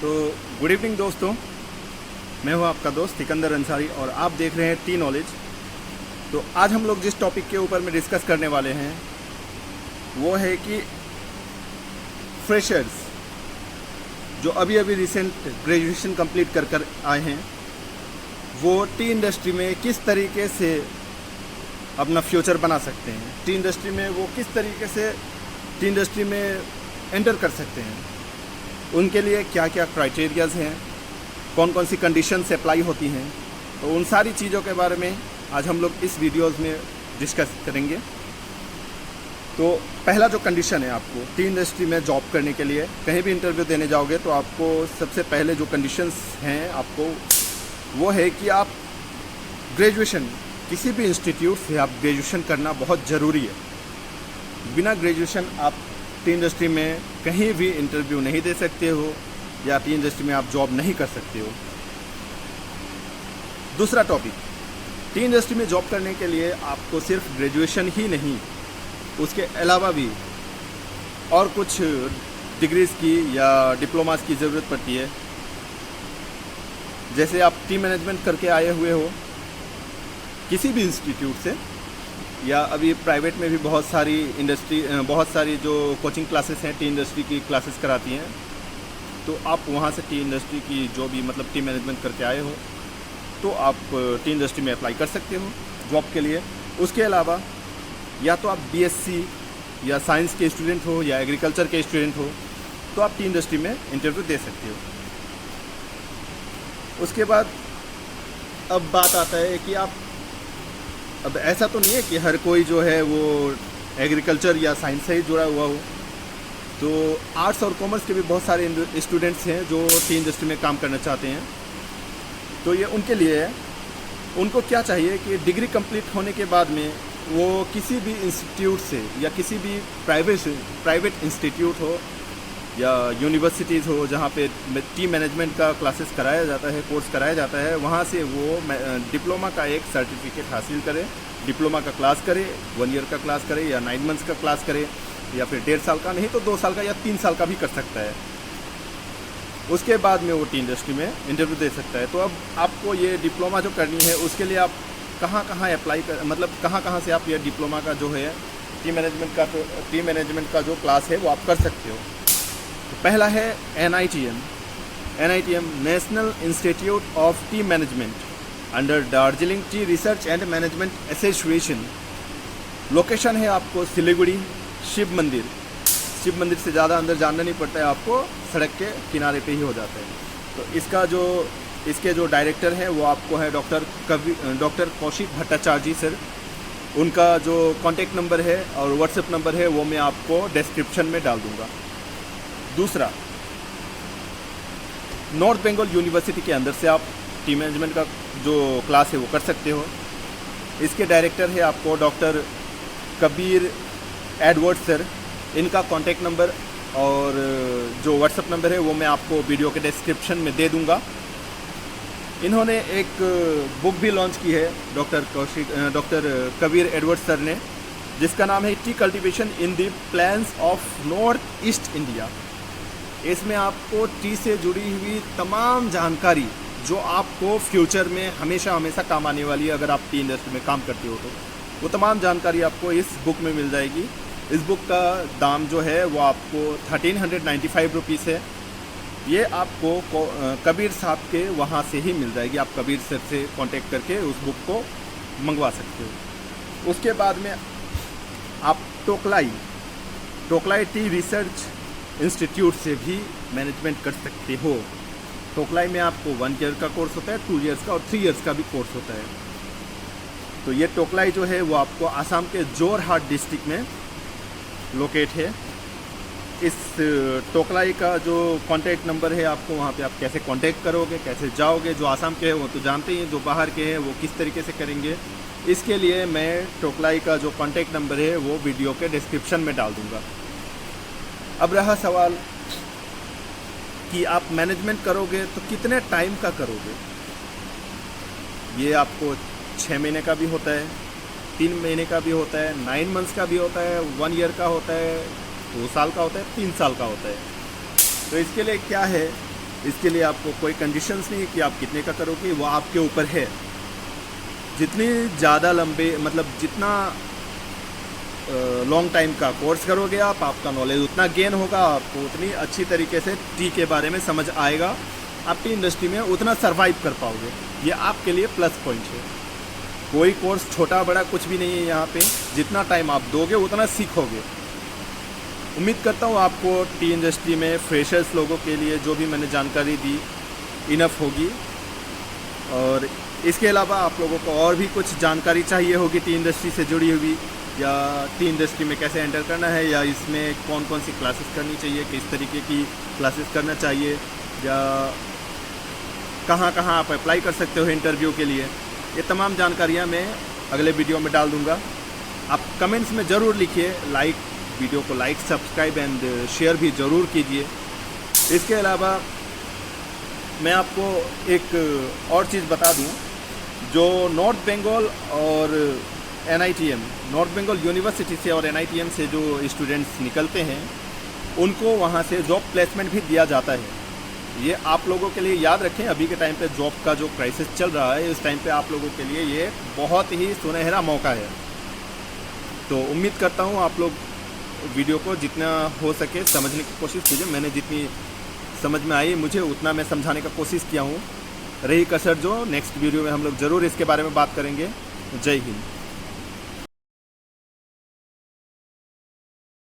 तो good evening दोस्तों, मैं हूं आपका दोस्त सिकंदर अंसारी और आप देख रहे हैं टी नॉलेज। तो आज हम लोग जिस टॉपिक के ऊपर में डिस्कस करने वाले हैं वो है कि फ्रेशर्स जो अभी अभी रिसेंट ग्रेजुएशन कंप्लीट कर आए हैं वो टी इंडस्ट्री में किस तरीके से अपना फ्यूचर बना सकते हैं, टी इंडस्ट्री में वो किस तरीके से टी इंडस्ट्री में एंटर कर सकते हैं, उनके लिए क्या क्या क्राइटेरियाज़ हैं, कौन कौन सी कंडीशंस अप्लाई होती हैं। तो उन सारी चीज़ों के बारे में आज हम लोग इस वीडियोज़ में डिस्कस करेंगे। तो पहला जो कंडीशन है, आपको टी इंडस्ट्री में जॉब करने के लिए कहीं भी इंटरव्यू देने जाओगे तो आपको सबसे पहले जो कंडीशंस हैं आपको वो है कि आप ग्रेजुएशन, किसी भी इंस्टीट्यूट से आप ग्रेजुएशन करना बहुत ज़रूरी है। बिना ग्रेजुएशन आप टी इंडस्ट्री में कहीं भी इंटरव्यू नहीं दे सकते हो या टी इंडस्ट्री में आप जॉब नहीं कर सकते हो। दूसरा टॉपिक, टी इंडस्ट्री में जॉब करने के लिए आपको सिर्फ ग्रेजुएशन ही नहीं, उसके अलावा भी और कुछ डिग्रीज़ की या डिप्लोमास की ज़रूरत पड़ती है। जैसे आप टीम मैनेजमेंट करके आए हुए हो किसी भी इंस्टीट्यूट से, या अभी प्राइवेट में भी बहुत सारी जो कोचिंग क्लासेस हैं टी इंडस्ट्री की क्लासेस कराती हैं, तो आप वहाँ से टी इंडस्ट्री की जो भी मतलब टीम मैनेजमेंट करके आए हो तो आप टी इंडस्ट्री में अप्लाई कर सकते हो जॉब के लिए। उसके अलावा या तो आप बीएससी या साइंस के स्टूडेंट हो या एग्रीकल्चर के स्टूडेंट हो तो आप टी इंडस्ट्री में इंटरव्यू दे सकते हो। उसके बाद अब बात आता है कि आप, अब ऐसा तो नहीं है कि हर कोई जो है वो एग्रीकल्चर या साइंस से ही जुड़ा हुआ हो, तो आर्ट्स और कॉमर्स के भी बहुत सारे स्टूडेंट्स हैं जो टी इंडस्ट्री में काम करना चाहते हैं। तो ये उनके लिए है। उनको क्या चाहिए कि डिग्री कंप्लीट होने के बाद में वो किसी भी इंस्टीट्यूट से या किसी भी प्राइवेट इंस्टीट्यूट हो या यूनिवर्सिटीज़ हो जहाँ पे टी मैनेजमेंट का क्लासेस कराया जाता है, कोर्स कराया जाता है, वहाँ से वो डिप्लोमा का एक सर्टिफिकेट हासिल करे, डिप्लोमा का क्लास करे, 1 ईयर का क्लास करे या 9 मंथ्स का क्लास करे या फिर 1.5 साल का, नहीं तो 2 साल का या 3 साल का भी कर सकता है। उसके बाद में वो टी इंडस्ट्री में इंटरव्यू दे सकता है। तो अब आपको ये डिप्लोमा जो करनी है उसके लिए आप कहाँ अप्लाई कर, मतलब कहाँ से आप ये डिप्लोमा का जो है टी मैनेजमेंट का जो क्लास है वो आप कर सकते हो। तो पहला है NITM national institute of T management under Darjeeling T research and management association. Location है आपको सिलीगुड़ी, शिव मंदिर से ज़्यादा अंदर जाना नहीं पड़ता है, आपको सड़क के किनारे पे ही हो जाता है। तो इसके जो डायरेक्टर हैं वो आपको है डॉक्टर कौशिक भट्टाचार्य जी सर। उनका जो कॉन्टेक्ट नंबर है और व्हाट्सएप नंबर है वो मैं आपको डिस्क्रिप्शन में डाल दूँगा। दूसरा, नॉर्थ बंगाल यूनिवर्सिटी के अंदर से आप टी मैनेजमेंट का जो क्लास है वो कर सकते हो। इसके डायरेक्टर है आपको डॉक्टर कबीर एडवर्ड सर। इनका कॉन्टेक्ट नंबर और जो व्हाट्सएप नंबर है वो मैं आपको वीडियो के डिस्क्रिप्शन में दे दूंगा। इन्होंने एक बुक भी लॉन्च की है डॉक्टर कबीर एडवर्ड सर ने, जिसका नाम है T cultivation in the plans of north east India. इसमें आपको टी से जुड़ी हुई तमाम जानकारी जो आपको फ्यूचर में हमेशा काम आने वाली है, अगर आप टी इंडस्ट्री में काम करते हो तो वो तमाम जानकारी आपको इस बुक में मिल जाएगी। इस बुक का दाम जो है वो आपको 1395 रुपीज़ है। ये आपको कबीर साहब के वहाँ से ही मिल जाएगी। आप कबीर सर से कांटेक्ट करके उस बुक को मंगवा सकते हो। उसके बाद में आप टोकलाई टी रिसर्च इंस्टीट्यूट से भी मैनेजमेंट कर सकते हो। टोकलाई में आपको 1 ईयर का कोर्स होता है, 2 ईयर्स का और 3 ईयर्स का भी कोर्स होता है। तो ये टोकलाई जो है वो आपको आसाम के जोरहाट डिस्ट्रिक्ट में लोकेट है। इस टोकलाई का जो कॉन्टैक्ट नंबर है आपको वहाँ पे आप कैसे कांटेक्ट करोगे, कैसे जाओगे, जो आसाम के हैं वो तो जानते ही हैं, जो बाहर के हैं वो किस तरीके से करेंगे, इसके लिए मैं टोकलाई का जो कॉन्टैक्ट नंबर है वो वीडियो के डिस्क्रिप्शन में डाल दूँगा। अब रहा सवाल कि आप मैनेजमेंट करोगे तो कितने टाइम का करोगे। ये आपको 6 महीने का भी होता है, 3 महीने का भी होता है, 9 मंथ्स का भी होता है, 1 ईयर का होता है, 2 साल का होता है, 3 साल का होता है। तो इसके लिए क्या है इसके लिए आपको कोई कंडीशंस नहीं है कि आप कितने का करोगे, वो आपके ऊपर है। जितनी ज़्यादा लंबे मतलब जितना लॉन्ग टाइम का कोर्स करोगे आप, आपका नॉलेज उतना गेन होगा, आपको उतनी अच्छी तरीके से टी के बारे में समझ आएगा, आप टी इंडस्ट्री में उतना सर्वाइव कर पाओगे। ये आपके लिए प्लस पॉइंट है। कोई कोर्स छोटा बड़ा कुछ भी नहीं है यहाँ पे, जितना टाइम आप दोगे उतना सीखोगे। उम्मीद करता हूँ आपको टी इंडस्ट्री में फ्रेशर्स लोगों के लिए जो भी मैंने जानकारी दी इनफ होगी। और इसके अलावा आप लोगों को और भी कुछ जानकारी चाहिए होगी टी इंडस्ट्री से जुड़ी हुई, या टी इंडस्ट्री में कैसे एंटर करना है, या इसमें कौन कौन सी क्लासेस करनी चाहिए, किस तरीके की क्लासेस करना चाहिए, या कहाँ कहाँ आप अप्लाई कर सकते हो इंटरव्यू के लिए, ये तमाम जानकारियाँ मैं अगले वीडियो में डाल दूँगा। आप कमेंट्स में ज़रूर लिखिए, वीडियो को लाइक, सब्सक्राइब एंड शेयर भी ज़रूर कीजिए। इसके अलावा मैं आपको एक और चीज़ बता दूं, जो नॉर्थ बंगाल और NITM, नॉर्थ बंगाल यूनिवर्सिटी से और NITM से जो स्टूडेंट्स निकलते हैं उनको वहाँ से जॉब प्लेसमेंट भी दिया जाता है। ये आप लोगों के लिए याद रखें, अभी के टाइम पे जॉब का जो क्राइसिस चल रहा है, इस टाइम पे आप लोगों के लिए ये बहुत ही सुनहरा मौका है। तो उम्मीद करता हूँ आप लोग वीडियो को जितना हो सके समझने की कोशिश कीजिए। मैंने जितनी समझ में आई मुझे उतना मैं समझाने का कोशिश किया हूँ। रही कसर जो नेक्स्ट वीडियो में हम लोग ज़रूर इसके बारे में बात करेंगे। जय हिंद।